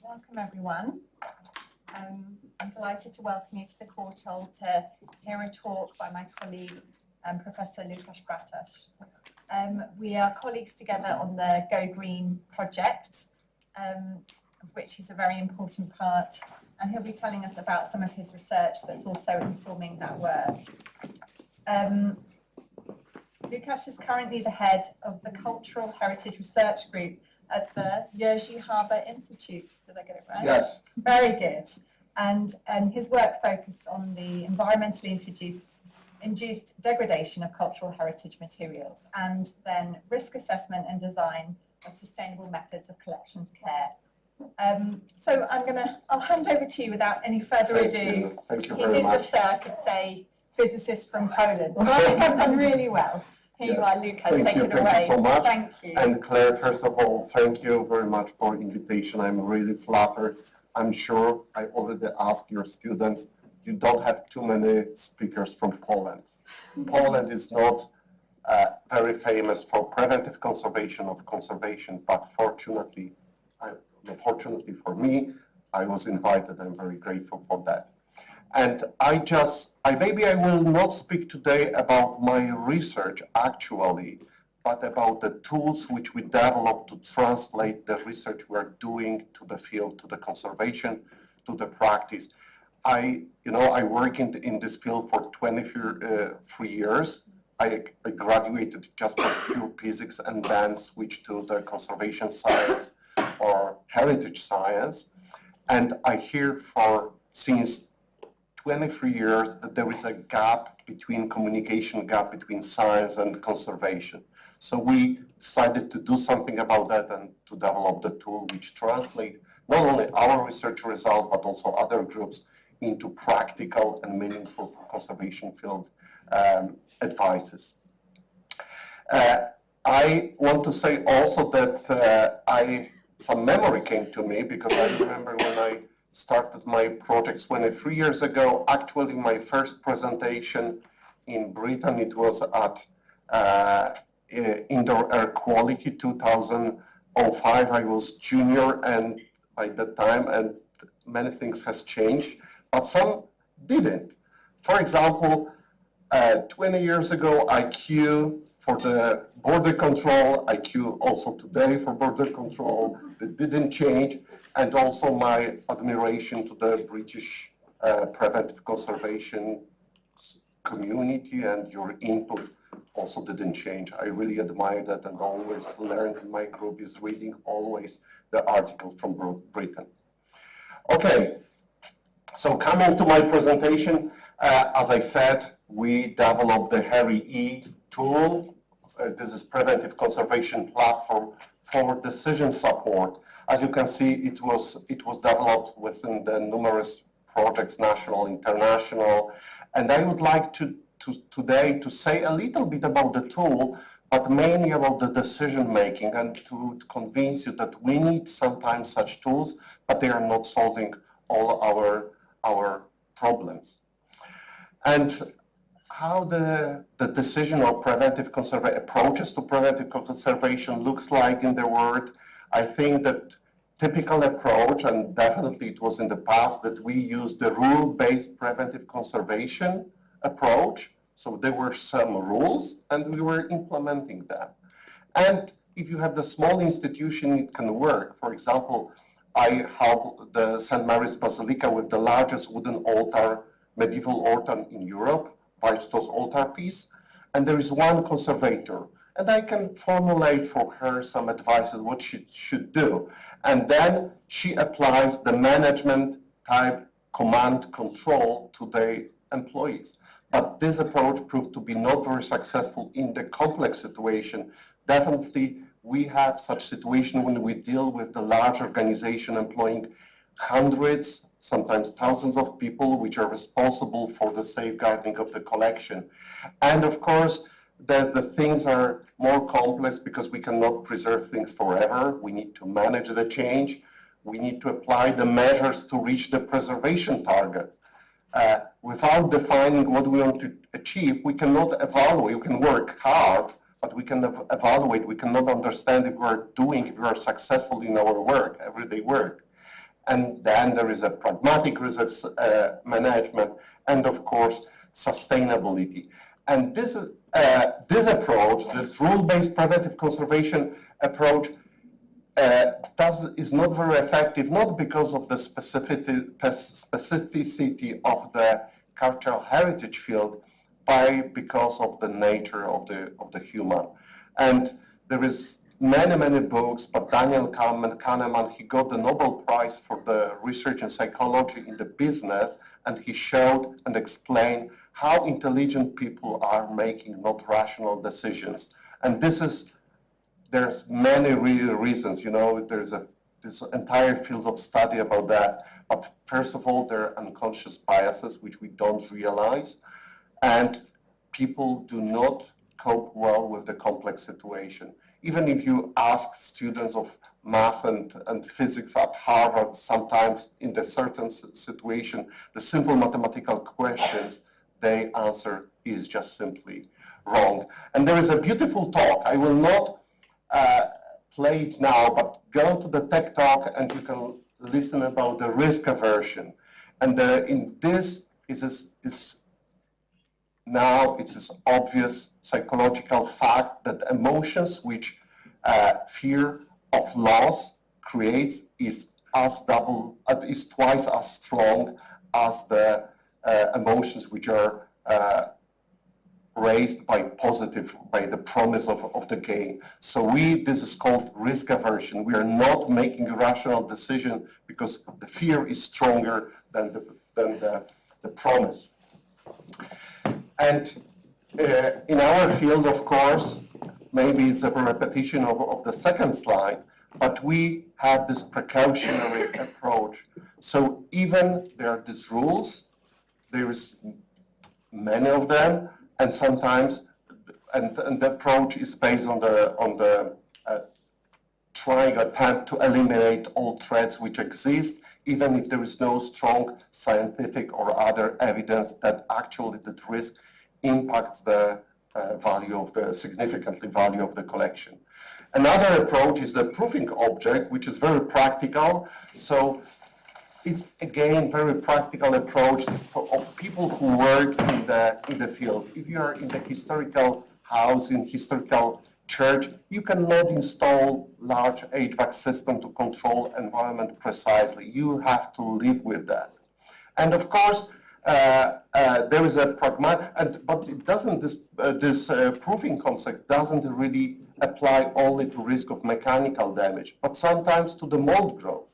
Welcome everyone. I'm delighted to welcome you to the Courtauld to hear a talk by my colleague, Professor Łukasz Bratasz. We are colleagues together on the Go Green project, of which he's a very important part, and he'll be telling us about some of his research that's also informing that work. Łukasz is currently the head of the Cultural Heritage Research Group at the HERIe Harbour Institute. Did I get it right? Yes. Very good. And his work focused on the environmentally induced degradation of cultural heritage materials, and then risk assessment and design of sustainable methods of collections care. So I'll hand over to you without any further ado. Thank you He very did much. just say I could say physicist from Poland, so I think I've done really well. Here you are, Łukasz, take it away. Thank you so much. Thank you. And Claire, first of all, thank you very much for the invitation. I'm really flattered. I'm sure I already asked your students, you don't have too many speakers from Poland. Poland is not very famous for preventive conservation of conservation, but fortunately for me, I was invited. I'm very grateful for that. And maybe I will not speak today about my research actually, but about the tools which we developed to translate the research we're doing to the field, to the conservation, to the practice. I work in this field for 23 years. I graduated just from pure physics and then switched to the conservation science or heritage science. And I hear since 23 years that there is a communication gap between science and conservation. So we decided to do something about that and to develop the tool which translate not only our research results, but also other groups into practical and meaningful conservation field advices. I want to say also that some memory came to me because I remember when I started my projects 23 years ago. Actually, my first presentation in Britain, it was at Indoor Air Quality 2005. I was junior and by that time, and many things has changed, but some didn't. For example, 20 years ago, IQ for the border control, IQ also today for border control, that didn't change. And also my admiration to the British preventive conservation community and your input also didn't change. I really admire that and always learn in my group is reading always the articles from Britain. Okay, so coming to my presentation, as I said, we developed the HERIe tool. This is preventive conservation platform for decision support. As you can see, it was developed within the numerous projects, national, international, and I would like today to say a little bit about the tool, but mainly about the decision making, and to convince you that we need sometimes such tools, but they are not solving all our problems. And how the decision or preventive conservation approaches to preventive conservation looks like in the world. I think that typical approach, and definitely it was in the past, that we used the rule-based preventive conservation approach. So there were some rules and we were implementing them. And if you have the small institution, it can work. For example, I helped the St. Mary's Basilica with the largest wooden altar, medieval altar in Europe, Weizsto's altarpiece, and there is one conservator. And I can formulate for her some advice on what she should do. And then she applies the management type command control to the employees. But this approach proved to be not very successful in the complex situation. Definitely, we have such situation when we deal with the large organization employing hundreds, sometimes thousands of people, which are responsible for the safeguarding of the collection. And of course, the things are more complex because we cannot preserve things forever. We need to manage the change. We need to apply the measures to reach the preservation target. Without defining what we want to achieve, we cannot evaluate. We can work hard, but we can evaluate. We cannot understand if we are successful in our work, everyday work. and then there is a pragmatic risk management, and of course, sustainability. And this approach, this rule-based preventive conservation approach, is not very effective, not because of the specificity of the cultural heritage field, but because of the nature of the human. And there is many books, but Daniel Kahneman, he got the Nobel Prize for the research in psychology in the business, and he showed and explained how intelligent people are making not rational decisions. And there's many reasons, there's this entire field of study about that. But first of all, there are unconscious biases, which we don't realize. And people do not cope well with the complex situation. Even if you ask students of math and physics at Harvard, sometimes in the certain situation, the simple mathematical questions they answer is just simply wrong. And there is a beautiful talk. I will not play it now, but go to the tech talk and you can listen about the risk aversion. And in this now it's this obvious psychological fact that emotions which fear of loss creates is twice as strong as the emotions which are raised by the promise of the gain. So this is called risk aversion. We are not making a rational decision because the fear is stronger than the promise. And in our field, of course, maybe it's a repetition of the second slide, but we have this precautionary approach. So even there are these rules, there is many of them, and sometimes, and the approach is based on the trying attempt to eliminate all threats which exist, even if there is no strong scientific or other evidence that actually that risk impacts the significantly value of the collection. Another approach is the proofing object, which is very practical. So it's again very practical approach of people who work in the field. If you are in the historical house, in historical church, you cannot install large HVAC system to control environment precisely. You have to live with that. And of course, there is a pragmatic, but it doesn't. This proofing concept doesn't really apply only to risk of mechanical damage, but sometimes to the mold growth.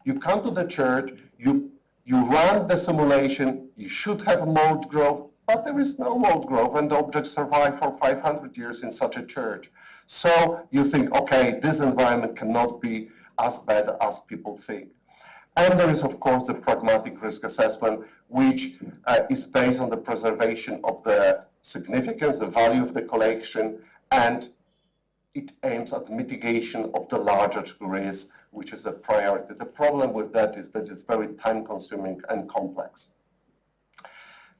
You come to the church, you run the simulation. You should have mold growth, but there is no mold growth, and the objects survive for 500 years in such a church. So you think, okay, this environment cannot be as bad as people think. And there is, of course, the pragmatic risk assessment, which is based on the preservation of the significance, the value of the collection, and it aims at mitigation of the larger risk, which is a priority. The problem with that is that it's very time-consuming and complex.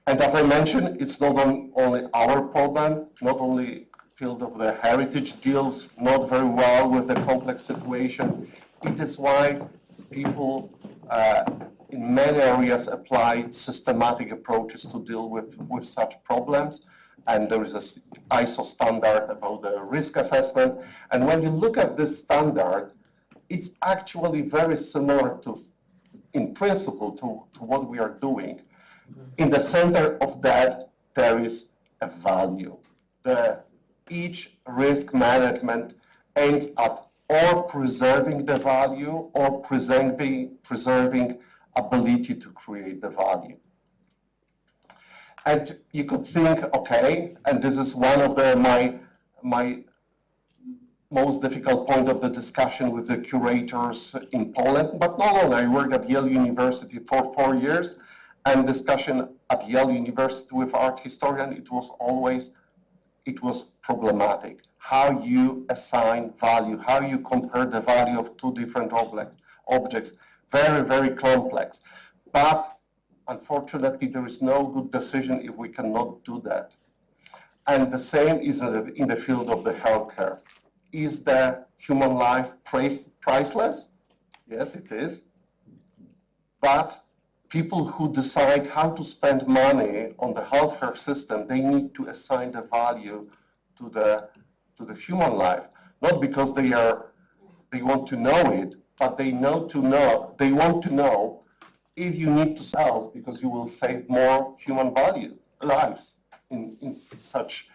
And as I mentioned, it's not only our problem, not only field of the heritage deals not very well with the complex situation. It is why people in many areas apply systematic approaches to deal with such problems. And there is an ISO standard about the risk assessment. And when you look at this standard, it's actually very similar to, in principle, to what we are doing. In the center of that, there is a value. Each risk management aims at or preserving the value or preserving ability to create the value. And you could think, okay, and this is one of my most difficult point of the discussion with the curators in Poland, but not only. I worked at Yale University for 4 years, and discussion at Yale University with art historian, it was problematic. How you assign value, how you compare the value of two different objects, very, very complex. But unfortunately, there is no good decision if we cannot do that. And the same is in the field of the healthcare. Is the human life priceless? Yes, it is. But people who decide how to spend money on the healthcare system, they need to assign the value to the human life, not because they want to know it, but they want to know if you need to sell because you will save more human lives in such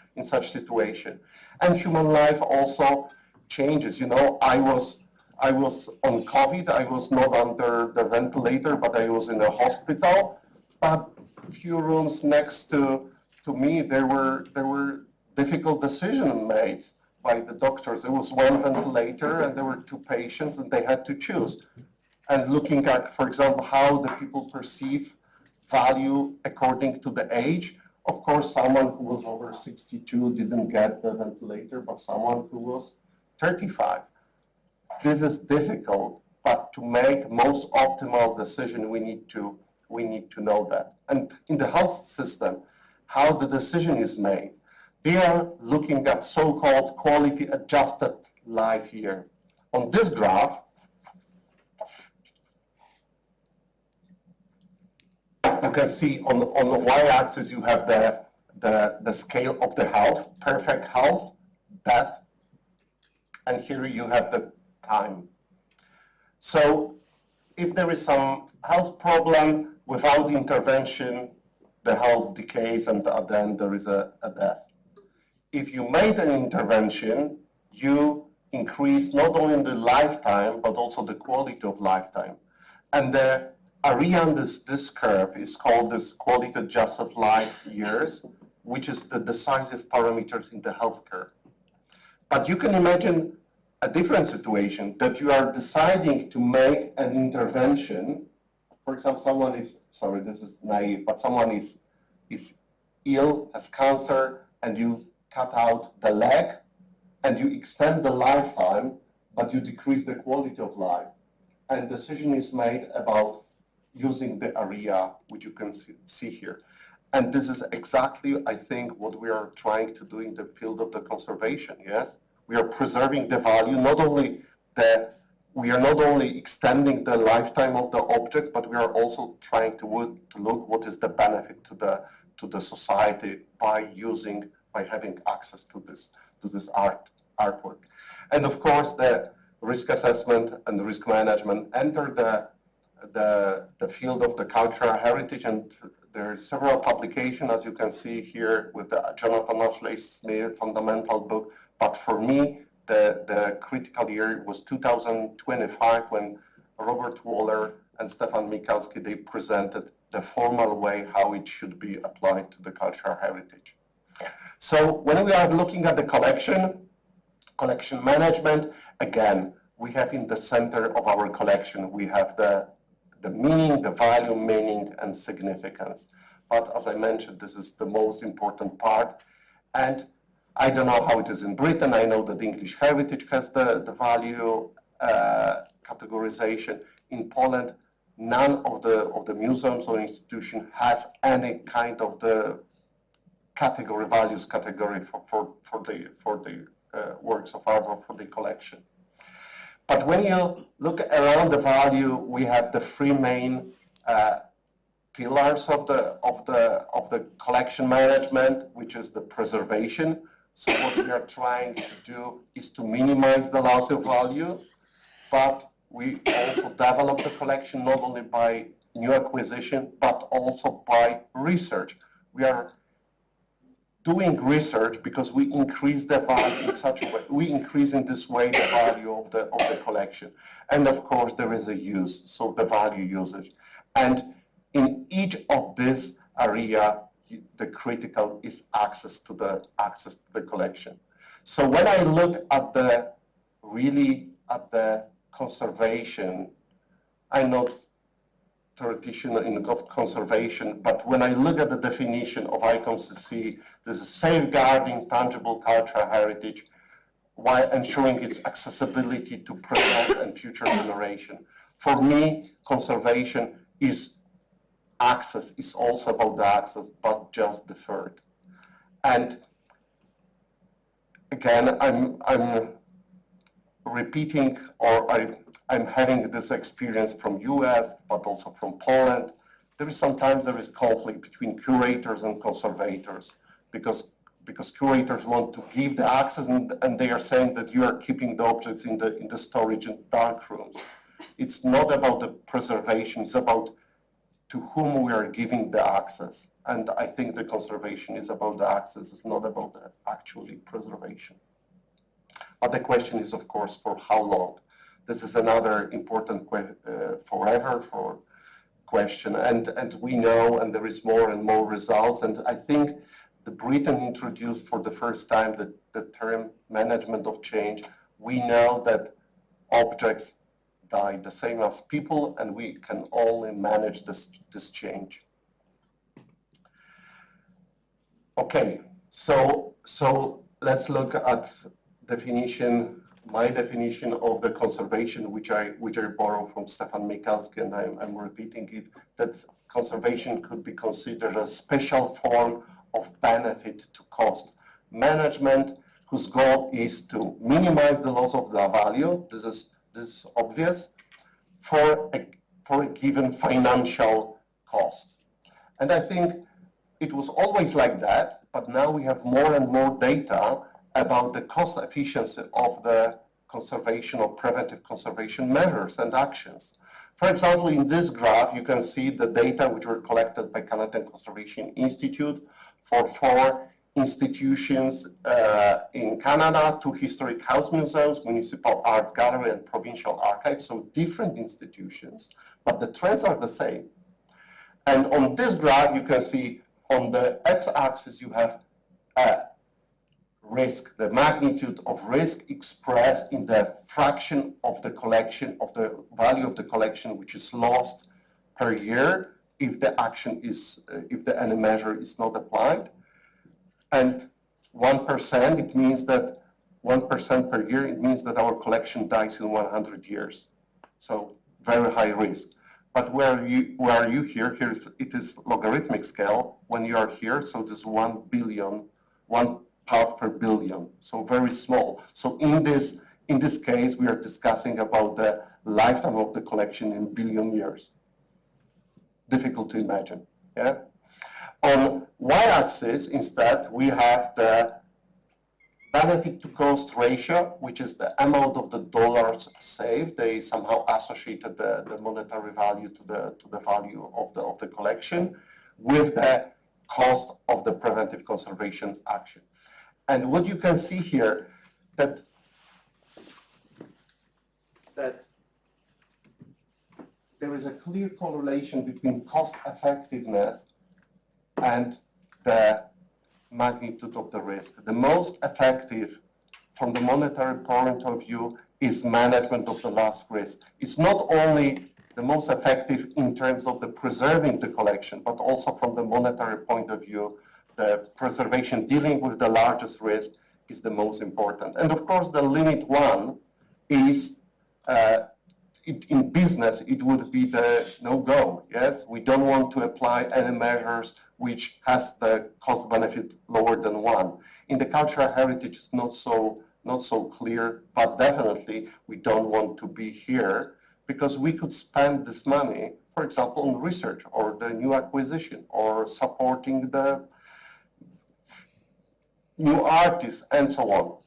situation. And human life also changes. You know, I was on COVID. I was not under the ventilator, but I was in a hospital. But a few rooms next to me, there were difficult decisions made by the doctors. There was one ventilator, and there were two patients, and they had to choose. And looking at, for example, how the people perceive value according to the age. Of course, someone who was over 62 didn't get the ventilator, but someone who was 35. This is difficult, but to make most optimal decision, we need to know that. And in the health system, how the decision is made, they are looking at so-called quality adjusted life year. On this graph, you can see on the y-axis you have the scale of the health, perfect health, death, and here you have the time. So if there is some health problem, without intervention, the health decays and at the end there is a death. If you made an intervention, you increase not only the lifetime, but also the quality of lifetime. And the area on this curve is called this quality adjusted life years, which is the decisive parameters in the healthcare. But you can imagine a different situation that you are deciding to make an intervention. For example, someone is, sorry, this is naive, but someone is ill, has cancer, and you cut out the leg and you extend the lifetime, but you decrease the quality of life. And decision is made about using the area, which you can see here. And this is exactly, I think, what we are trying to do in the field of the conservation, yes? We are preserving the value, we are not only extending the lifetime of the object, but we are also trying to look what is the benefit to the society by having access to this artwork. And of course, the risk assessment and the risk management enter the field of the cultural heritage, and there are several publications, as you can see here, with the Jonathan Ashley Smith fundamental book. But for me, the critical year was 2025 when Robert Waller and Stefan Michalski, they presented the formal way how it should be applied to the cultural heritage. So when we are looking at the collection management, again, we have in the center of our collection, we have the meaning, the value, meaning, and significance. But as I mentioned, this is the most important part. And I don't know how it is in Britain. I know that English heritage has the value categorization. In Poland, none of the museums or institution has any kind of the values category for the works of art or for the collection. But when you look around the value, we have the three main pillars of the collection management, which is the preservation. So what we are trying to do is to minimize the loss of value, but we also develop the collection not only by new acquisition, but also by research. We are doing research because we increase the value in such a way. We increase in this way the value of the collection. And of course, there is a use, so the value usage. And in each of this area, the critical is access to the collection. So when I look at the conservation, I'm not theoretician in conservation, but when I look at the definition of ICOMCC, this is safeguarding tangible cultural heritage while ensuring its accessibility to present and future generation. For me, conservation is access, is also about the access, but just deferred. And again, repeating, or I'm having this experience from US, but also from Poland. Sometimes there is conflict between curators and conservators, because curators want to give the access, and they are saying that you are keeping the objects in the storage in dark rooms. It's not about the preservation, it's about to whom we are giving the access. And I think the conservation is about the access, it's not about the actually preservation. But the question is, of course, for how long? This is another important question. And we know, and there is more and more results. And I think Britain introduced for the first time the term management of change. We know that objects die the same as people, and we can only manage this change. Okay, so let's look at my definition of the conservation, which I borrow from Stefan Michalski, and I'm repeating it, that conservation could be considered a special form of benefit to cost management, whose goal is to minimize the loss of the value. This is obvious for a given financial cost. And I think it was always like that, but now we have more and more data about the cost efficiency of the conservation or preventive conservation measures and actions. For example, in this graph, you can see the data which were collected by Canadian Conservation Institute for 4 institutions in Canada, 2 historic house museums, municipal art gallery, and provincial archives, so different institutions, but the trends are the same. And on this graph, you can see on the x-axis you have risk, the magnitude of risk expressed in the fraction of the collection, of the value of the collection which is lost per year if the action is, if any measure is not applied. And 1%, it means that 1% per year, it means that our collection dies in 100 years. So very high risk. But where are you here? It is logarithmic scale. When you are here, so this 1 billion, 1 part per billion, so very small. So in this case, we are discussing about the lifetime of the collection in billion years. Difficult to imagine, yeah? On y-axis, instead, we have the benefit to cost ratio, which is the amount of the dollars saved. They somehow associated the monetary value to the value of the collection with the cost of the preventive conservation action. And what you can see here, that there is a clear correlation between cost effectiveness and the magnitude of the risk. The most effective from the monetary point of view is management of the last risk. It's not only the most effective in terms of the preserving the collection, but also from the monetary point of view, the preservation dealing with the largest risk is the most important. And of course, the limit one is, in business, it would be the no-go, yes? We don't want to apply any measures which has the cost benefit lower than 1. In the cultural heritage, it's not so clear, but definitely we don't want to be here because we could spend this money, for example, on research or the new acquisition or supporting the new artists and so on.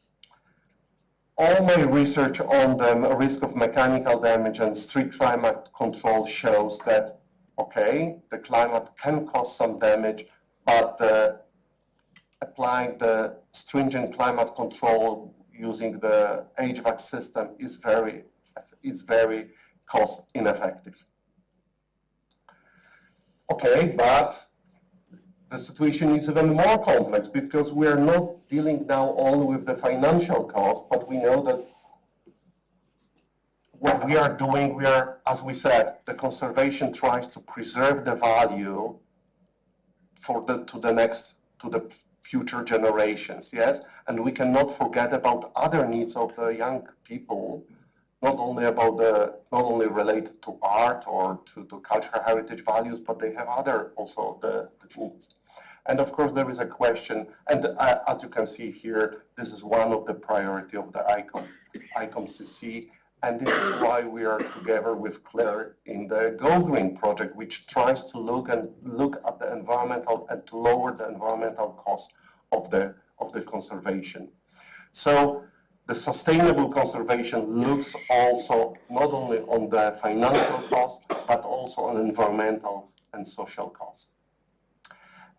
All my research on the risk of mechanical damage and strict climate control shows that, okay, the climate can cause some damage, but applying the stringent climate control using the HVAC system is very cost ineffective. Okay, but the situation is even more complex because we are not dealing now only with the financial cost, but we know that what we are doing, we are, as we said, the conservation tries to preserve the value for to the future generations, yes? And we cannot forget about other needs of the young people, not only related to art or to cultural heritage values, but they have other also the needs. And of course, there is a question, and as you can see here, this is one of the priority of the ICOM-CC, and this is why we are together with Claire in the Go Green project, which tries to look at the environmental and to lower the environmental cost of the conservation. So the sustainable conservation looks also not only on the financial cost, but also on environmental and social cost.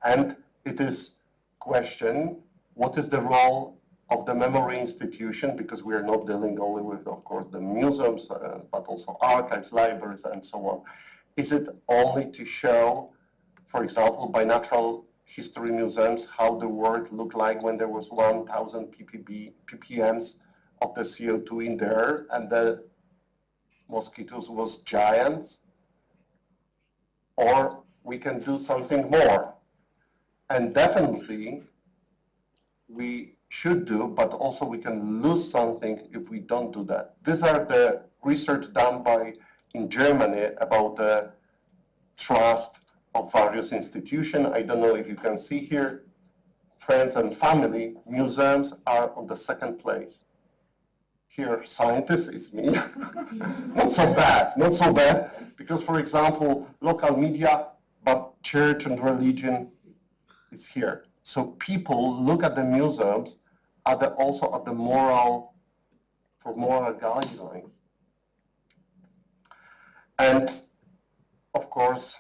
And it is question, what is the role of the memory institution, because we are not dealing only with, of course, the museums, but also archives, libraries, and so on. Is it only to show, for example, by natural history museums, how the world looked like when there was 1,000 ppms of the CO2 in there, and the mosquitoes was giants? Or we can do something more. And definitely, we should do, but also we can lose something if we don't do that. These are the research done in Germany about the trust of various institutions. I don't know if you can see here, friends and family, museums are on the second place. Here, scientists, it's me. Not so bad, because for example, local media, but church and religion is here. So people look at the museums also at the moral guidelines. And of course,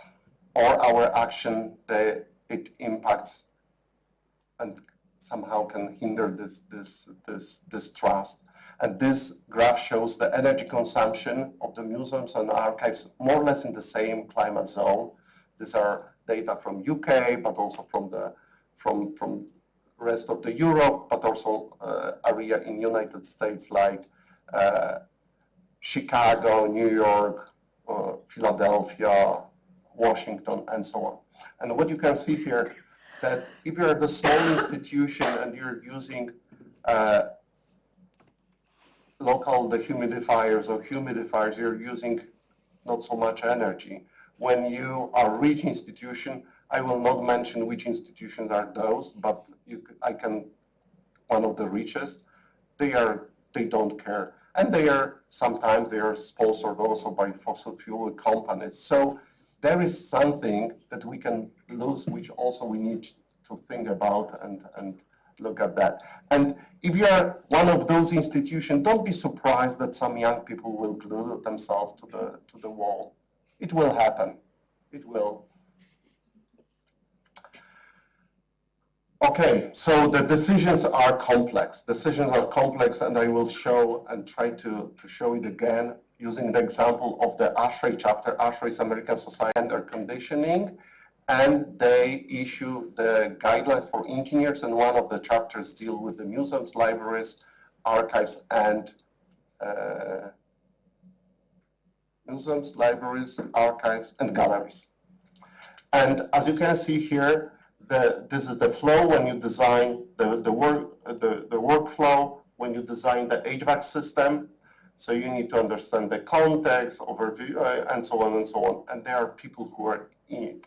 all our action, it impacts and somehow can hinder this trust. And this graph shows the energy consumption of the museums and archives more or less in the same climate zone. These are data from UK, but also from the rest of the Europe, but also area in United States like Chicago, New York, Philadelphia, Washington, and so on. And what you can see here, that if you're the small institution and you're using local dehumidifiers or humidifiers, you're using not so much energy. When you are a rich institution, I will not mention which institutions are those, but one of the richest, they don't care. And sometimes they are sponsored also by fossil fuel companies. So there is something that we can lose, which also we need to think about and look at that. And if you are one of those institutions, don't be surprised that some young people will glue themselves to the wall. It will happen. It will. Okay, so the decisions are complex. And I will show and try to show it again using the example of the ASHRAE chapter. ASHRAE is American Society of Air Conditioning, and they issue the guidelines for engineers, and one of the chapters deal with the museums, libraries, archives, and galleries. And as you can see here, this is the flow when you design the workflow when you design the HVAC system. So you need to understand the context, overview, and so on and so on. And there are people who are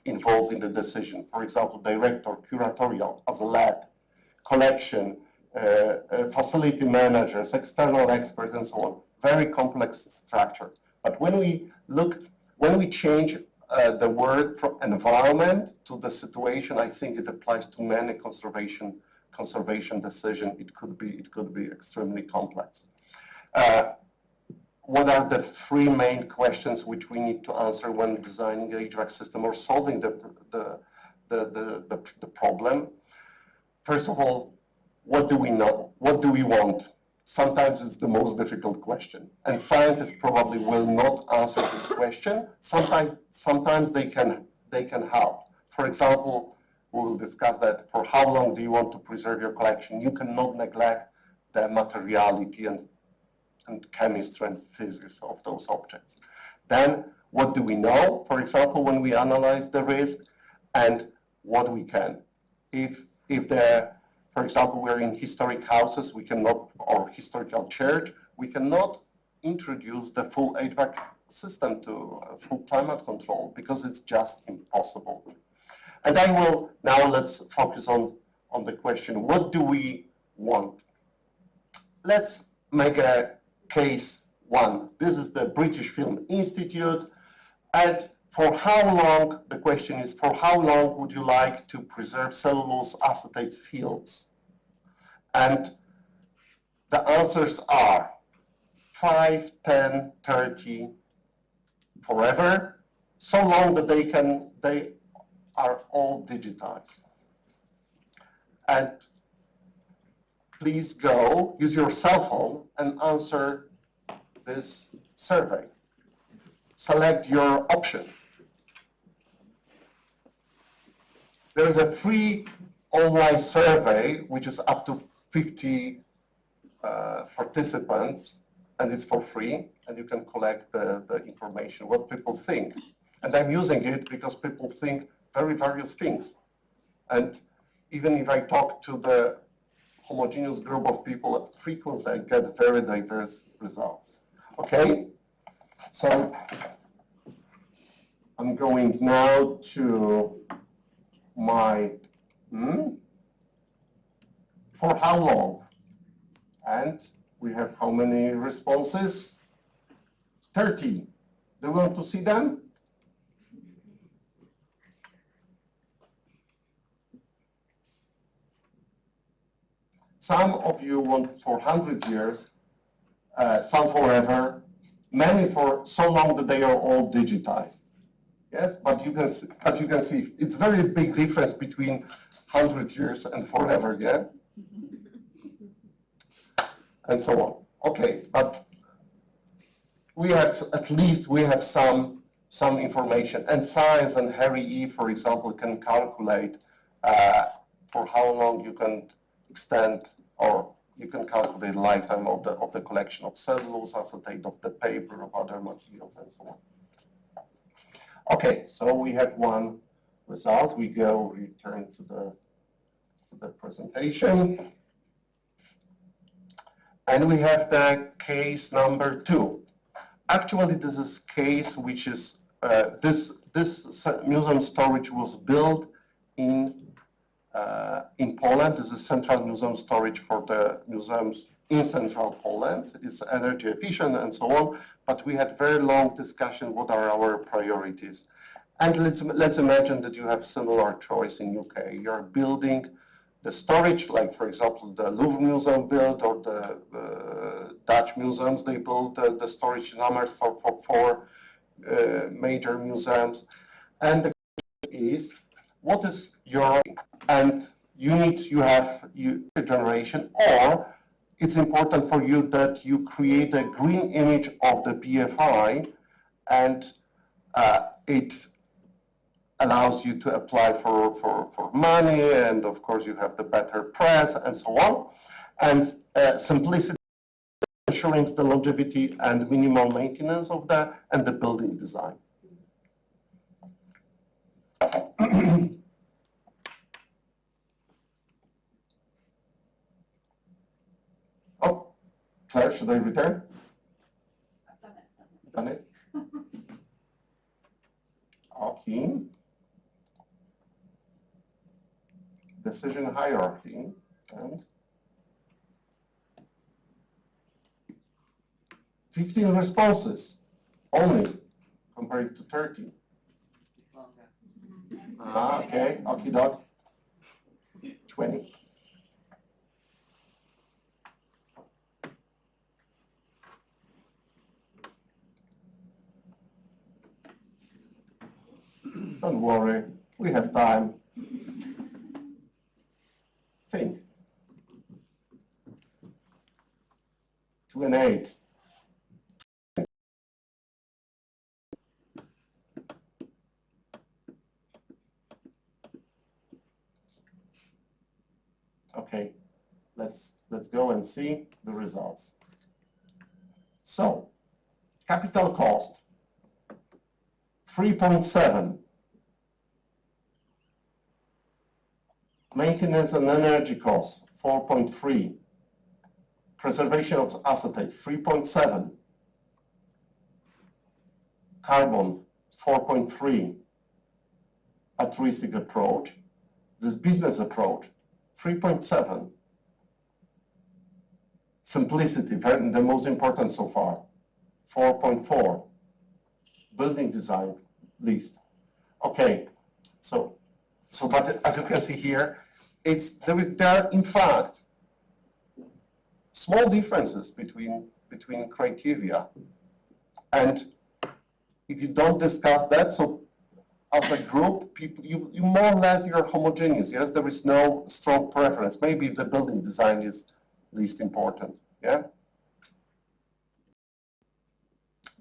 involved in the decision. For example, director, curatorial, as a lab, collection, facility managers, external experts, and so on. Very complex structure. But when we change the word from environment to the situation, I think it applies to many conservation decision. It could be extremely complex. What are the three main questions which we need to answer when designing the HVAC system or solving the problem? First of all, what do we know? What do we want? Sometimes it's the most difficult question, and scientists probably will not answer this question. Sometimes they can help. For example, we will discuss that. For how long do you want to preserve your collection? You cannot neglect the materiality and chemistry and physics of those objects. Then, what do we know? For example, when we analyze the risk, and what we can. For example, we're in historic houses, or historical church, we cannot introduce the full HVAC system to full climate control because it's just impossible. And I will, now let's focus on the question, what do we want? Let's make a case one. This is the British Film Institute, and for how long, the question is, for how long would you like to preserve cellulose acetate fields? And the answers are 5, 10, 30, forever, so long that they are all digitized. And please go, use your cell phone and answer this survey. Select your option. There is a free online survey, which is up to 50 participants, and it's for free, and you can collect the information, what people think. And I'm using it because people think very various things. And even if I talk to the homogeneous group of people, frequently I get very diverse results. Okay? So I'm going now to my, for how long? And we have how many responses? 30. Do you want to see them? Some of you want for 100 years, some forever, many for so long that they are all digitized. Yes, but you can see it's very big difference between 100 years and forever, yeah? And so on. Okay, but we have, at least we have some information. And science and HERIe, for example, can calculate for how long you can extend, or you can calculate lifetime of the collection of cellulose acetate, of the paper, of other materials, and so on. Okay, so we have one result. We return to the presentation. And we have the case number 2. Actually, this is case which is, this museum storage was built in Poland. This is central museum storage for the museums in central Poland. It's energy efficient and so on, but we had very long discussion what are our priorities. And let's imagine that you have similar choice in UK. You're building the storage, like for example, the Louvre Museum built, or the Dutch museums, they built the storage numbers for 4 major museums. And the question is, what is your, and you have generation, or it's important for you that you create a green image of the BFI, and it allows you to apply for money, and of course you have the better press and so on. And simplicity, ensuring the longevity and minimal maintenance of that, and the building design. Oh, Claire, should I return? I've done it. Done it? Okay. Decision hierarchy, and 15 responses only compared to 30. Okay, okie doke. 20. Don't worry, we have time. Think. 2 and 8. Okay, let's go and see the results. So, capital cost 3.7. Maintenance and energy costs 4.3. Preservation of acetate 3.7. Carbon 4.3. altruistic approach, this business approach, 3.7. Simplicity, the most important so far, 4.4. Building design, least. Okay, but as you can see here, there are in fact small differences between criteria, and if you don't discuss that, so as a group, people, you more or less you're homogeneous. Yes, there is no strong preference. Maybe the building design is least important. Yeah.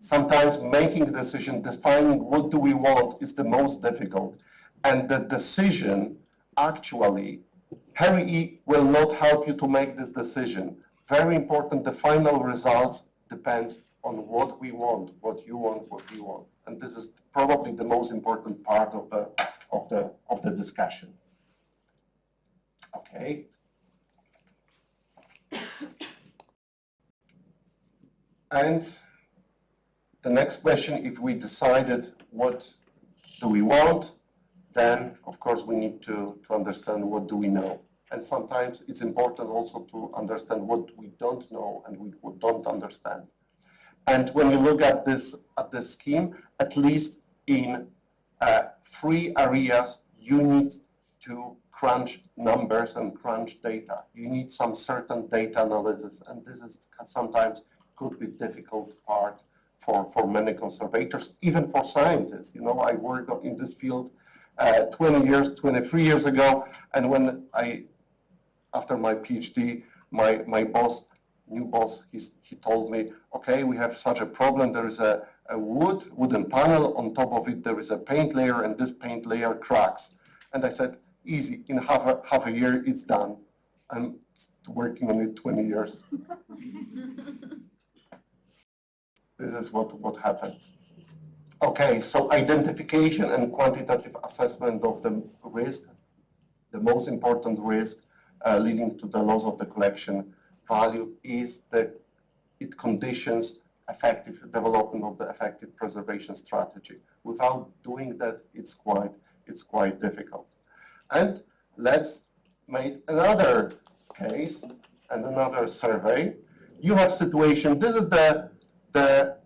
Sometimes making a decision, defining what do we want, is the most difficult, and the decision actually, HERIe will not help you to make this decision. Very important. The final results depends on what we want, what you want, what we want. And this is probably the most important part of the discussion. Okay. And the next question, if we decided what do we want, then of course we need to understand what do we know. And sometimes it's important also to understand what we don't know and we don't understand. And when you look at this scheme, at least in 3 areas, you need to crunch numbers and crunch data. You need some certain data analysis, and this is sometimes could be difficult part for many conservators, even for scientists. You know, I worked in this field 23 years ago, and when after my PhD, my boss, new boss, he told me, okay, we have such a problem. There is a wooden panel. On top of it, there is a paint layer, and this paint layer cracks. And I said, easy. In half a year, it's done. I'm working on it 20 years. This is what happens. Okay, so identification and quantitative assessment of the risk, the most important risk leading to the loss of the collection value is that it conditions effective development of the effective preservation strategy. Without doing that, it's quite difficult. And let's make another case and another survey. You have situation. This is the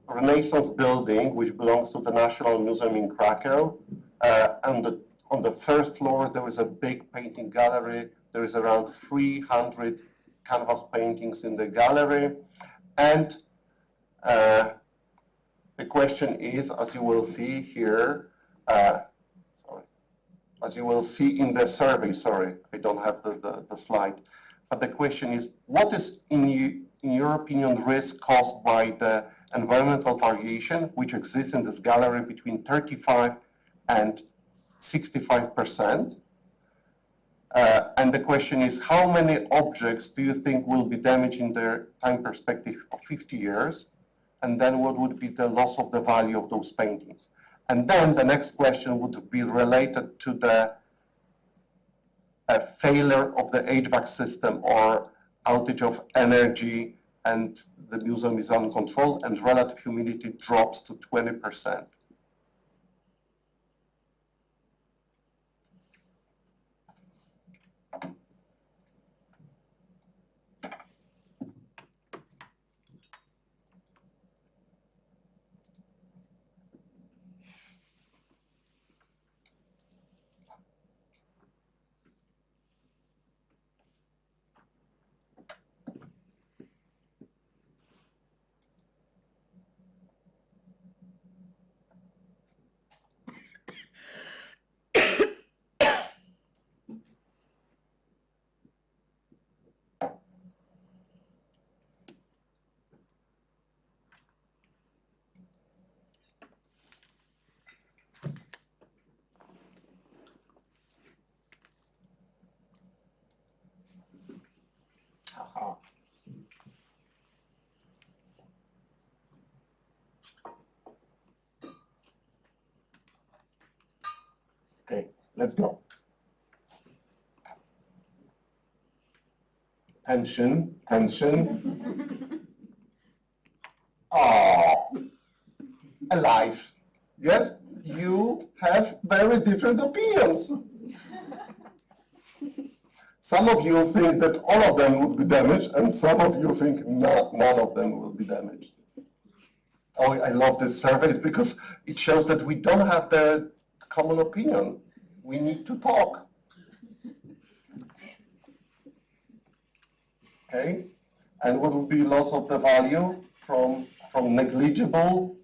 Renaissance building, which belongs to the National Museum in Krakow. On the first floor, there is a big painting gallery. There is around 300 canvas paintings in the gallery. And the question is, as you will see here, as you will see in the survey, sorry, I don't have the slide, but the question is, what is, in your opinion, risk caused by the environmental variation which exists in this gallery between 35 and 65%? And the question is, how many objects do you think will be damaged in their time perspective of 50 years? And then what would be the loss of the value of those paintings? And then the next question would be related to the failure of the HVAC system or outage of energy, and the museum is uncontrolled and relative humidity drops to 20%. Aha. Okay, let's go. Tension, tension. Oh, alive. Yes? you have very different opinions. Some of you think that all of them would be damaged, and some of you think none of them will be damaged. Oh, I love these surveys because it shows that we don't have the common opinion. We need to talk. Okay? And what would be loss of the value from negligible,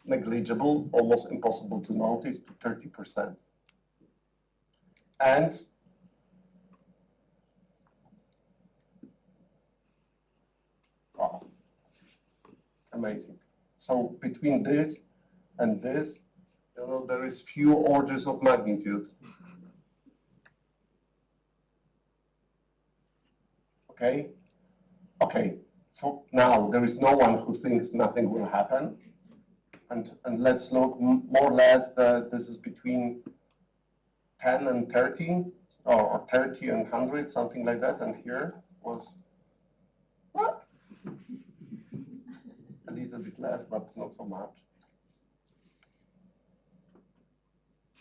negligible, almost impossible to notice, to 30%. And wow, amazing. So between this and this, you know, there is few orders of magnitude. Okay? Okay, for now, there is no one who thinks nothing will happen. And let's look more or less, this is between 10 and 30, or 30 and 100, something like that. And here was what? A little bit less, but not so much.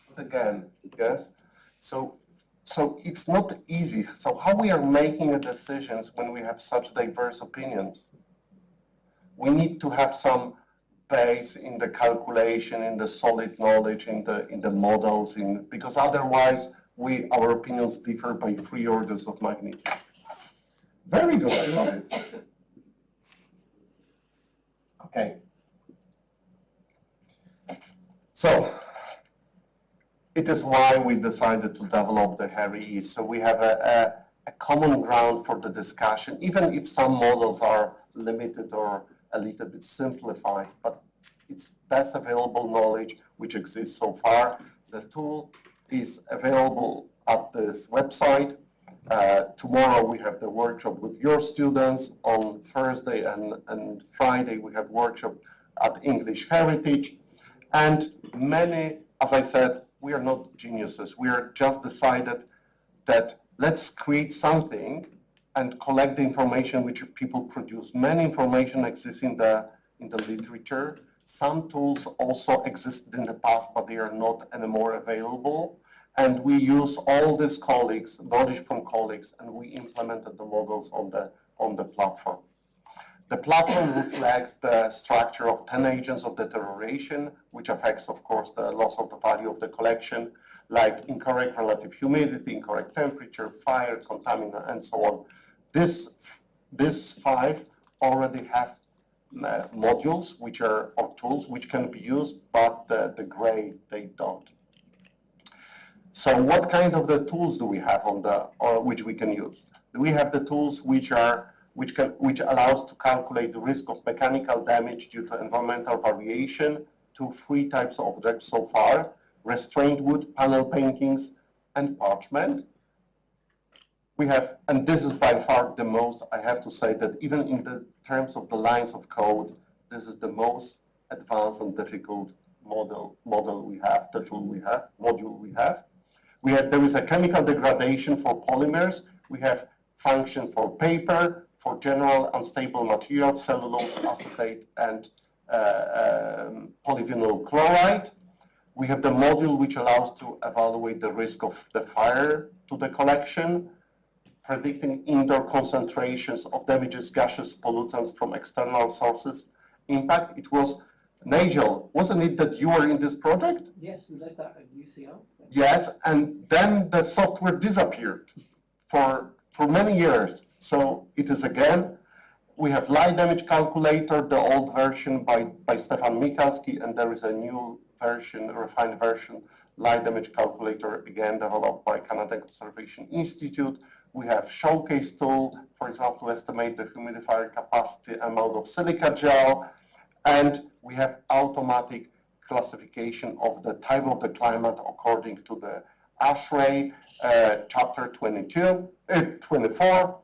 But again, yes. So it's not easy. So how we are making decisions when we have such diverse opinions? We need to have some base in the calculation, in the solid knowledge, in the models, because otherwise our opinions differ by 3 orders of magnitude. Very good, I love it. Okay. So it is why we decided to develop the HERIe. So we have a common ground for the discussion, even if some models are limited or a little bit simplified, but it's best available knowledge which exists so far. The tool is available at this website. Tomorrow we have the workshop with your students. On Thursday and Friday we have workshop at English Heritage. And many, as I said, we are not geniuses. We are just decided that let's create something and collect the information which people produce. Many information exists in the literature. Some tools also existed in the past, but they are not anymore available. And we use all these colleagues, knowledge from colleagues, and we implemented the models on the platform. The platform reflects the structure of 10 agents of deterioration, which affects, of course, the loss of the value of the collection, like incorrect relative humidity, incorrect temperature, fire, contaminant, and so on. These 5 already have modules, or tools, which can be used, but the gray, they don't. So what kind of the tools do we have which we can use? We have the tools which allows to calculate the risk of mechanical damage due to environmental variation to 3 types of objects so far: restrained wood, panel paintings, and parchment. We have, and this is by far the most, I have to say that even in the terms of the lines of code, this is the most advanced and difficult model we have, the tool we have, module we have. There is a chemical degradation for polymers. We have function for paper, for general unstable materials, cellulose, acetate, and polyvinyl chloride. We have the module which allows to evaluate the risk of the fire to the collection, predicting indoor concentrations of damages, gases, pollutants from external sources. Impact, it was, Nigel, wasn't it that you were in this project? Yes, we led that at UCL. Yes, and then the software disappeared for many years. So it is again, we have light damage calculator, the old version by Stefan Michalski, and there is a new version, a refined version, light damage calculator, again developed by Canadian Conservation Institute. We have showcase tool, for example, to estimate the humidifier capacity amount of silica gel, and we have automatic classification of the type of the climate according to the ASHRAE chapter 24,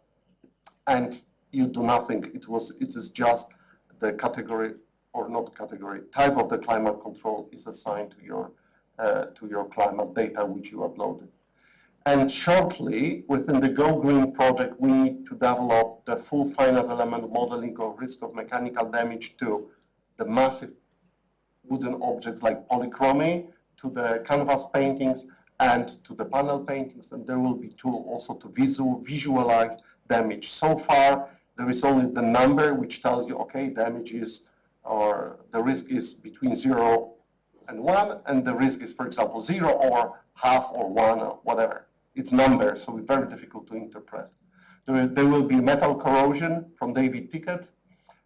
and you do nothing. It is just the category, or not category, type of the climate control is assigned to your climate data which you uploaded. And shortly, within the Go Green project, we need to develop the full finite element modeling of risk of mechanical damage to the massive wooden objects like polychromy to the canvas paintings and to the panel paintings, and there will be tool also to visualize damage. So far, there is only the number which tells you, okay, damage is, or the risk is between 0 and 1, and the risk is, for example, 0 or half or 1 or whatever. It's numbers, so it's very difficult to interpret. There will be metal corrosion from David Pickett.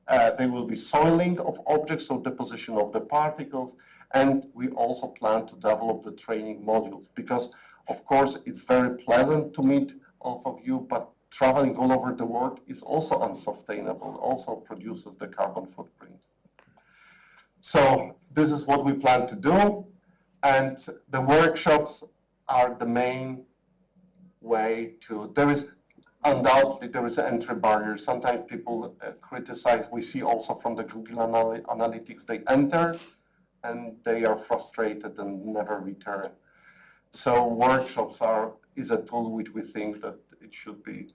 There will be soiling of objects, so deposition of the particles, and we also plan to develop the training modules because, of course, it's very pleasant to meet all of you, but traveling all over the world is also unsustainable, also produces the carbon footprint. So this is what we plan to do, and the workshops are the main way to, undoubtedly, there is an entry barrier. Sometimes people criticize, we see also from the Google Analytics, they enter and they are frustrated and never return. So workshops is a tool which we think that it should be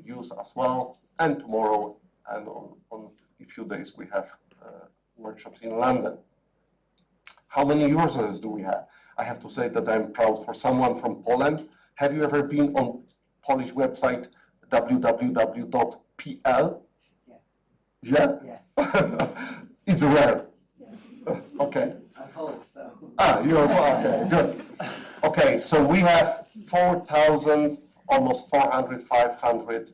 used as well. And tomorrow and on a few days we have workshops in London. How many users do we have? I have to say that I'm proud for someone from Poland. Have you ever been on Polish website www.pl? Yeah? Yeah? It's rare. Okay. I hope so. You're okay, good. Okay, so we have 4,000, almost 400, 500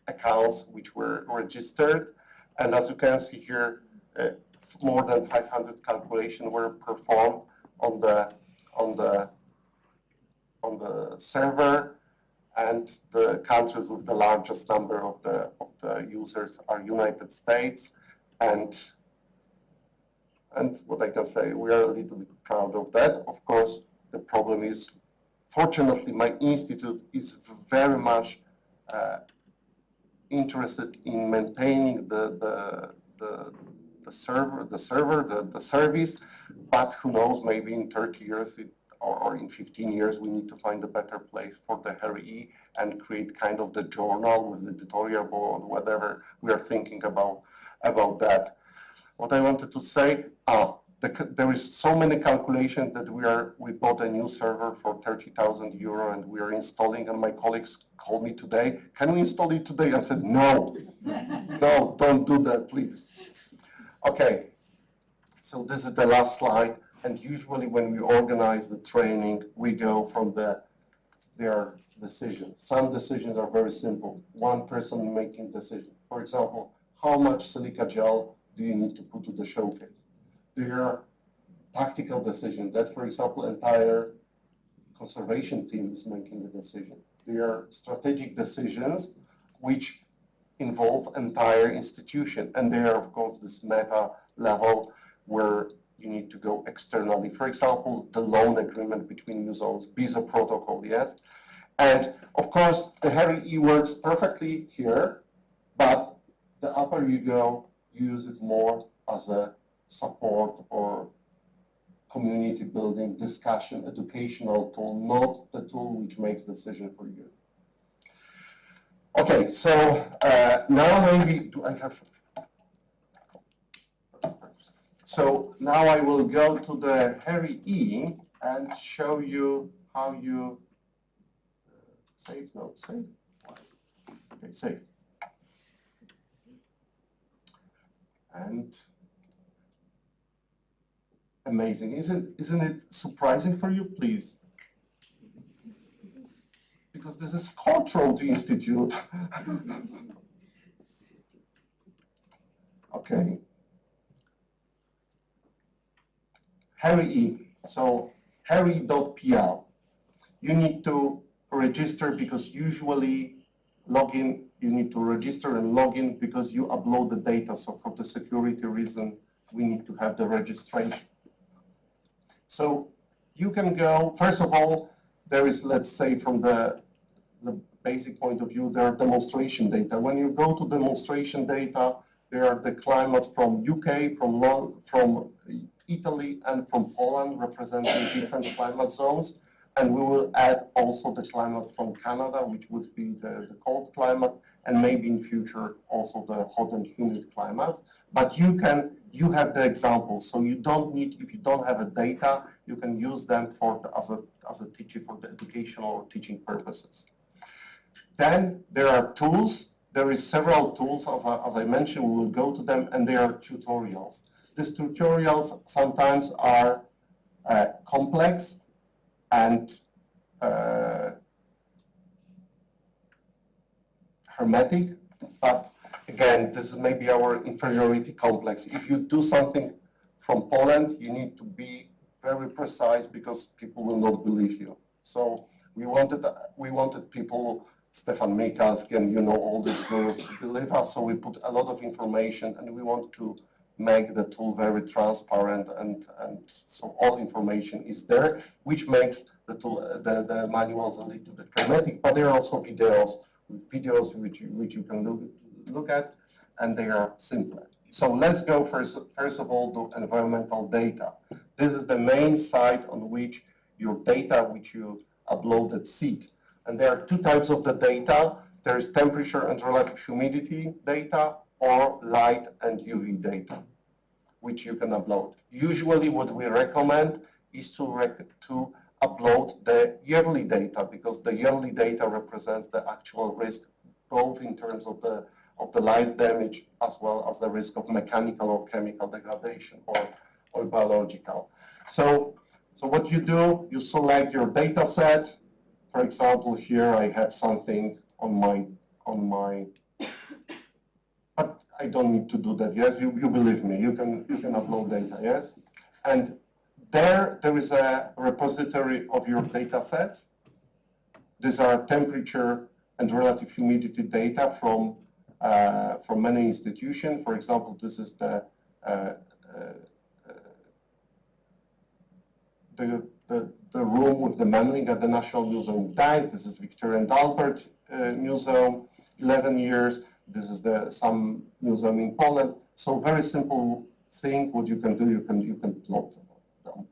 accounts which were registered. And as you can see here, more than 500 calculations were performed on the server, and the countries with the largest number of the users are United States, and what I can say, we are a little bit proud of that. Of course, the problem is, fortunately, my institute is very much interested in maintaining the service, but who knows, maybe in 30 years or in 15 years, we need to find a better place for the HERIe and create kind of the journal with editorial board, whatever we are thinking about that. What I wanted to say, there is so many calculations that we bought a new server for 30,000 euro and we are installing, and my colleagues called me today, can we install it today? I said, no, no, don't do that, please. Okay, so this is the last slide, and usually when we organize the training, we go from their decisions. Some decisions are very simple. One person making decision. For example, how much silica gel do you need to put to the showcase? There are tactical decisions that, for example, entire conservation team is making the decision. There are strategic decisions which involve entire institution, and there are, of course, this meta level where you need to go externally. For example, the loan agreement between museums, BISO protocol, yes? And of course, the HERIe works perfectly here, but the upper you go, you use it more as a support or community building, discussion, educational tool, not the tool which makes decision for you. Okay, so now maybe, do I have? So now I will go to the HERIe and show you how you save, no, save. Okay, save. And amazing, isn't it surprising for you? Please. Because this is Cultural Institute. Okay. HERIe, so HERIe.pl. You need to register because usually login, you need to register and log in because you upload the data. So for the security reason, we need to have the registration. So you can go, first of all, there is, let's say, from the basic point of view, there are demonstration data. When you go to demonstration data, there are the climates from UK, from Italy, and from Poland, representing different climate zones. and we will add also the climates from Canada, which would be the cold climate, and maybe in future also the hot and humid climate. But you have the examples, so you don't need, if you don't have a data, you can use them as a teacher for the educational or teaching purposes. Then there are tools. There is several tools, as I mentioned, we will go to them, and there are tutorials. These tutorials sometimes are complex and hermetic, but again, this is maybe our inferiority complex. If you do something from Poland, you need to be very precise because people will not believe you. So we wanted people, Stefan Mikalski and all these girls to believe us, so we put a lot of information, and we want to make the tool very transparent, and so all information is there, which makes the tool, the manuals a little bit hermetic, but there are also videos which you can look at, and they are simpler. So let's go first of all to environmental data. This is the main site on which your data which you uploaded sit. And there are two types of the data. There is temperature and relative humidity data, or light and UV data, which you can upload. Usually what we recommend is to upload the yearly data, because the yearly data represents the actual risk, both in terms of the light damage as well as the risk of mechanical or chemical degradation or biological. So what you do, you select your data set. For example, here I have something on my, but I don't need to do that, yes? You believe me, you can upload data, yes? And there is a repository of your data sets. These are temperature and relative humidity data from many institutions. For example, this is the room with the Memling at the National Museum in Gdańsk. This is Victoria and Albert Museum, 11 years. This is some museum in Poland. So very simple thing. What you can do, you can plot them.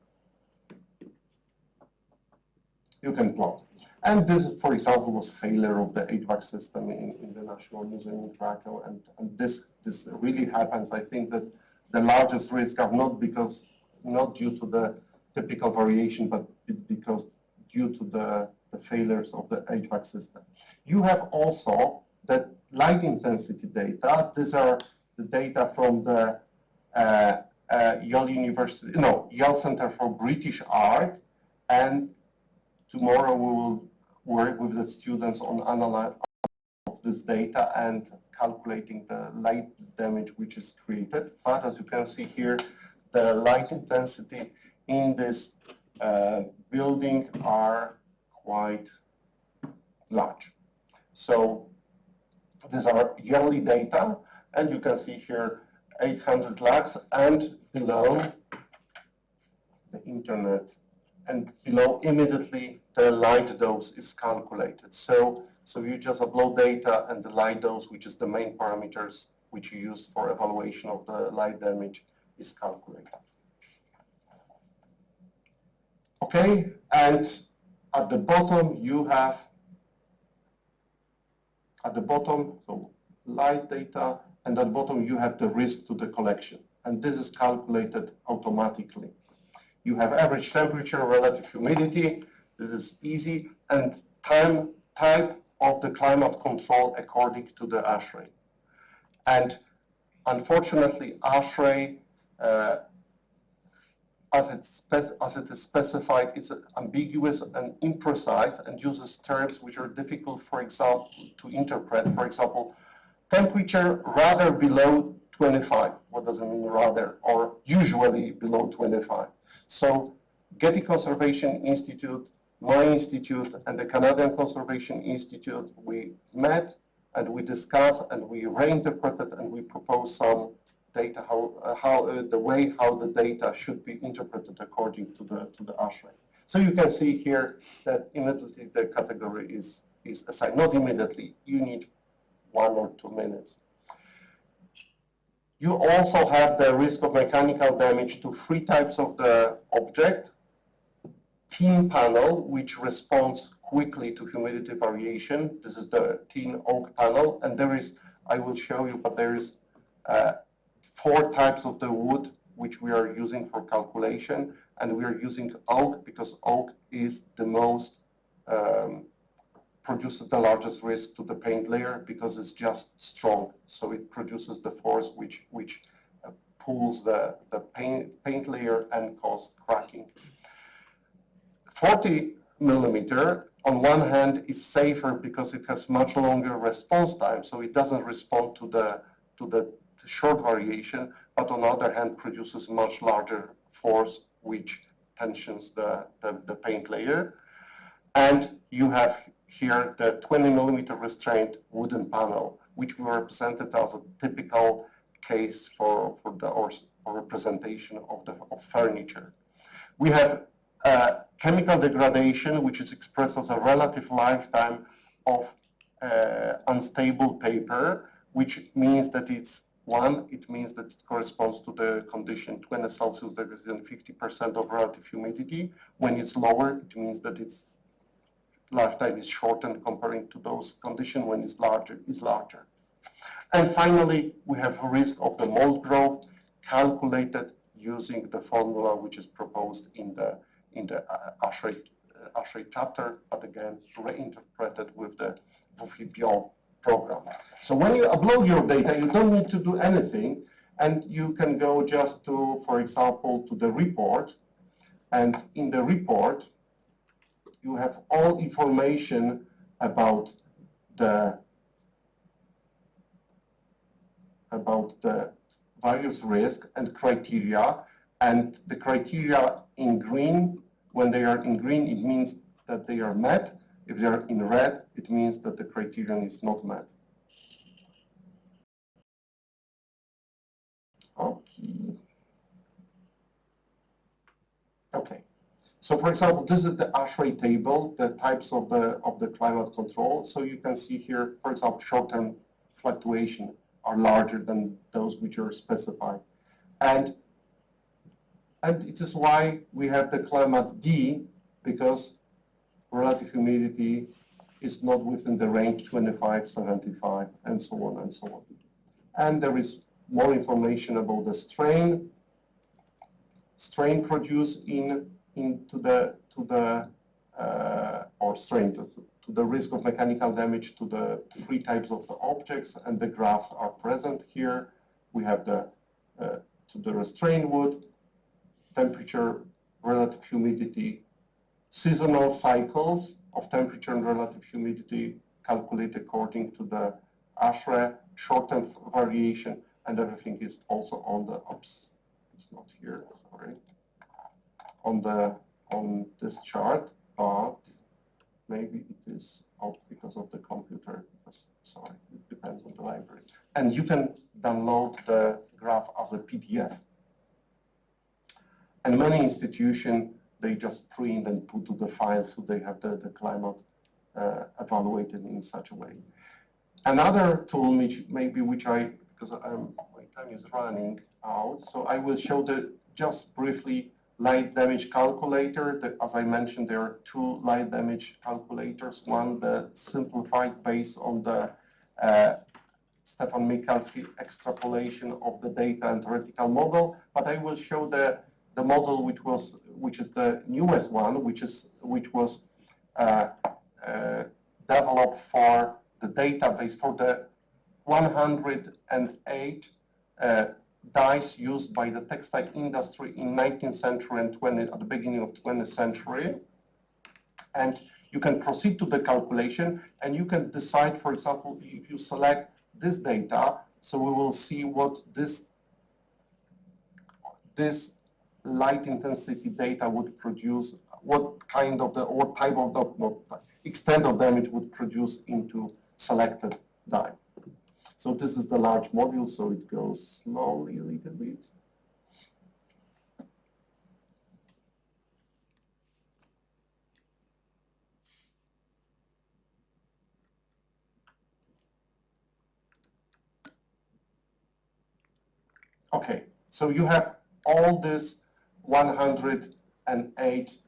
You can plot. And this, for example, was failure of the HVAC system in the National Museum in Krakow. And this really happens. I think that the largest risks are not due to the typical variation, but because due to the failures of the HVAC system. You have also the light intensity data. These are the data from the Yale Center for British Art, and tomorrow we will work with the students on analysis of this data and calculating the light damage which is created. But as you can see here, the light intensity in this building are quite large. So these are yearly data, and you can see here 800 lux, and below the internet, and below immediately the light dose is calculated. So you just upload data, and the light dose, which is the main parameters which you use for evaluation of the light damage, is calculated. Okay, and at the bottom you have, so light data, and at the bottom you have the risk to the collection, and this is calculated automatically. You have average temperature, relative humidity, this is easy, and type of the climate control according to the ASHRAE. And unfortunately, ASHRAE, as it is specified, is ambiguous and imprecise and uses terms which are difficult, for example, to interpret. For example, temperature rather below 25. What does it mean rather? Or usually below 25. So Getty Conservation Institute, my institute, and the Canadian Conservation Institute, we met and we discussed and we reinterpreted and we proposed some data, the way how the data should be interpreted according to the ASHRAE. So you can see here that immediately the category is assigned. Not immediately, you need 1 or 2 minutes. You also have the risk of mechanical damage to 3 types of the object. tin panel, which responds quickly to humidity variation. This is the tin oak panel, and there is, I will show you, but there is 4 types of the wood which we are using for calculation, and we are using oak because oak is the most produces the largest risk to the paint layer because it's just strong. So it produces the force which pulls the paint layer and cause cracking. 40 millimeter, on one hand, is safer because it has much longer response time, so it doesn't respond to the short variation, but on the other hand, produces much larger force which tensions the paint layer. And you have here the 20 millimeter restrained wooden panel, which we represented as a typical case for representation of furniture. We have chemical degradation, which is expressed as a relative lifetime of unstable paper, which means that it means that it corresponds to the condition 20 Celsius degrees and 50% of relative humidity. When it's lower, it means that its lifetime is shortened comparing to those conditions. When it's larger, is larger. And finally, we have a risk of the mold growth calculated using the formula which is proposed in the ASHRAE chapter, but again reinterpreted with the WFI program. So when you upload your data, you don't need to do anything, and you can go just to, for example, to the report, and in the report you have all information about the various risks and criteria, and the criteria in green, when they are in green, it means that they are met. If they are in red, it means that the criterion is not met. Okay. So for example, this is the ASHRAE table, the types of the climate control. So you can see here, for example, short-term fluctuation are larger than those which are specified. And it is why we have the climate D, because relative humidity is not within the range 25, 75, and so on and so on. And there is more information about the strain produced to the risk of mechanical damage to the 3 types of the objects, and the graphs are present here. We have to the restrained wood, temperature, relative humidity, seasonal cycles of temperature and relative humidity calculated according to the ASHRAE, short-term variation, and everything is also on the, oops, it's not here, sorry, on this chart, but maybe it is out because of the computer, because, sorry, it depends on the library. And you can download the graph as a PDF. And many institutions, they just print and put to the file, so they have the climate evaluated in such a way. Another tool, which I, because my time is running out, so I will show just briefly light damage calculator. As I mentioned, there are 2 light damage calculators. One, the simplified based on the Stefan Michalski extrapolation of the data and theoretical model, but I will show the model which is the newest one, which was developed for the database for the 108 dyes used by the textile industry in 19th century and at the beginning of 20th century. And you can proceed to the calculation, and you can decide, for example, if you select this data, so we will see what this light intensity data would produce, what kind of or type of extent of damage would produce into selected dye. So this is the large module, so it goes slowly a little bit. Okay, so you have all this 108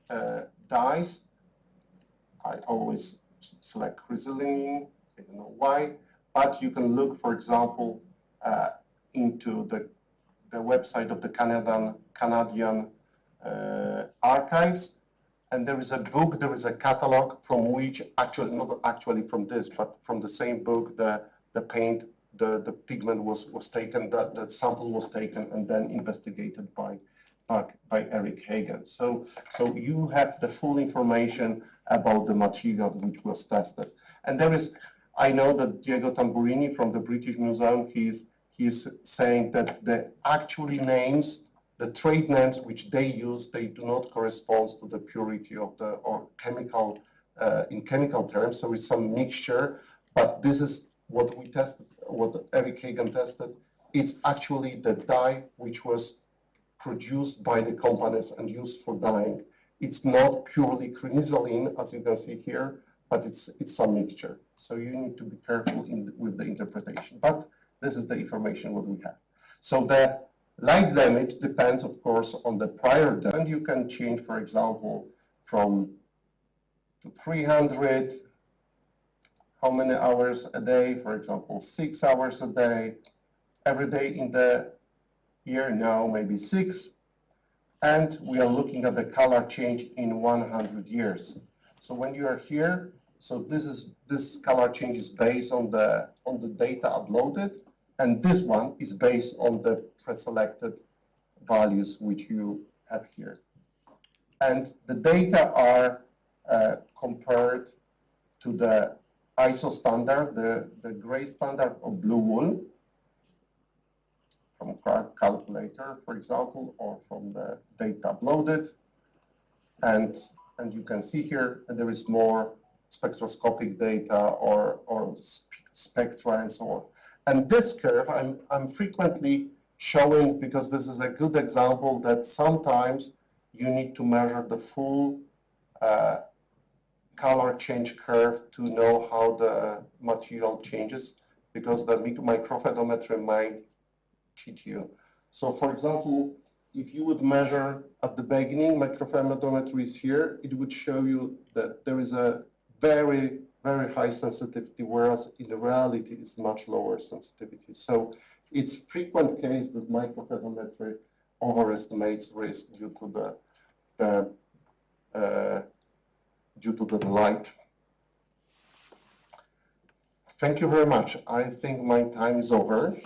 dyes. I always select chrysoline, I don't know why, but you can look, for example, into the website of the Canadian archives, and there is a book, there is a catalog from which, actually, not actually from this, but from the same book, the paint, the pigment was taken, the sample was taken and then investigated by Eric Hagen. So you have the full information about the material which was tested. And there is, I know that Diego Tamburini from the British Museum, he's saying that the actually names, the trade names which they use, they do not correspond to the purity of the, or chemical, in chemical terms, so it's some mixture, but this is what we tested, what Eric Hagen tested. It's actually the dye which was produced by the companies and used for dyeing. It's not purely crinoline, as you can see here, but it's some mixture. So you need to be careful with the interpretation. But this is the information what we have. So the light damage depends, of course, on the prior damage. And you can change, for example, from 300, how many hours a day, for example, 6 hours a day, every day in the year now, maybe 6. And we are looking at the color change in 100 years. So when you are here, so this color change is based on the data uploaded, and this one is based on the preselected values which you have here. And the data are compared to the ISO standard, the gray standard of blue wool, from calculator, for example, or from the data uploaded. And you can see here that there is more spectroscopic data or spectra and so on. And this curve I'm frequently showing because this is a good example that sometimes you need to measure the full color change curve to know how the material changes, because the microphotometry might cheat you. So for example, if you would measure at the beginning, microphotometry is here, it would show you that there is a very, very high sensitivity, whereas in reality it's much lower sensitivity. So it's frequent case that microphotometry overestimates risk due to the light. Thank you very much. I think my time is over.